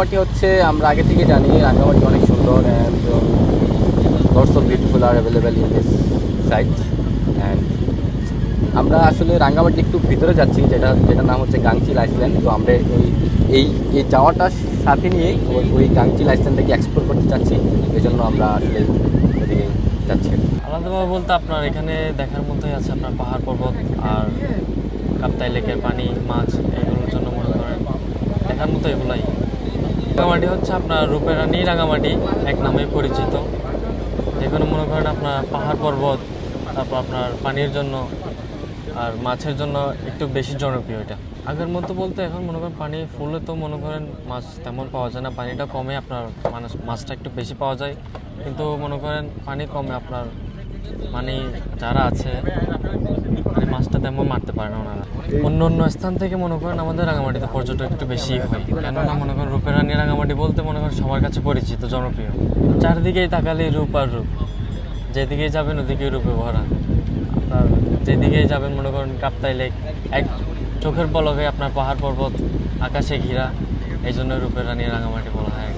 রাঙ্গামাটি হচ্ছে আমরা আগে থেকে জানি রাঙ্গামাটি অনেক সুন্দর and lots of beautiful are available in this site. And আমরা আসলে রাঙ্গামাটি একটু ভিতরে যাচ্ছি, যেটার নাম হচ্ছে গাংচিল আইসল্যান্ড। তো আমরা এই এই যাওয়াটা সাথে নিয়ে ওই গাংচিল আইসল্যান্ডটাকে এক্সপ্লোর করতে চাচ্ছি, এই জন্য আমরা আসলে ওদিকে যাচ্ছি। আলাদাভাবে বলতে আপনার এখানে দেখার মতোই আছে আপনার পাহাড় পর্বত আর কাপ্তাই লেকের পানি, মাছ, এগুলোর জন্য মনে করেন দেখার মতো এগুলাই। রাঙামাটি হচ্ছে আপনার রূপের রানী রাঙামাটি এক নামে পরিচিত। যেখানে মনে করেন আপনার পাহাড় পর্বত, তারপর আপনার পানির জন্য আর মাছের জন্য একটু বেশি জনপ্রিয় এটা। আগের মতো বলতে এখন মনে করেন পানি ফুলে তো মনে করেন মাছ তেমন পাওয়া যায় না, পানিটা কমে আপনার মাছটা একটু বেশি পাওয়া যায়। কিন্তু মনে করেন পানি কমে আপনার মানে যারা আছে মানে মাছটা তেমন মারতে পারে না ওনারা। অন্য অন্য স্থান থেকে মনে করেন আমাদের রাঙামাটিতে পর্যটক একটু বেশি হয়, কেননা মনে করেন রূপের রানী রাঙামাটি বলতে মনে করেন সবার কাছে পরিচিত, জনপ্রিয়। চারদিকেই তাকালেই রূপ আর রূপ, যেদিকেই যাবেন ওদিকেই রূপে ভরা। আপনার যেদিকেই যাবেন মনে করেন কাপ্তাই লেক এক চোখের পলকে আপনার পাহাড় পর্বত আকাশে ঘেরা, এই জন্য রূপের রানী রাঙামাটি বলা হয়।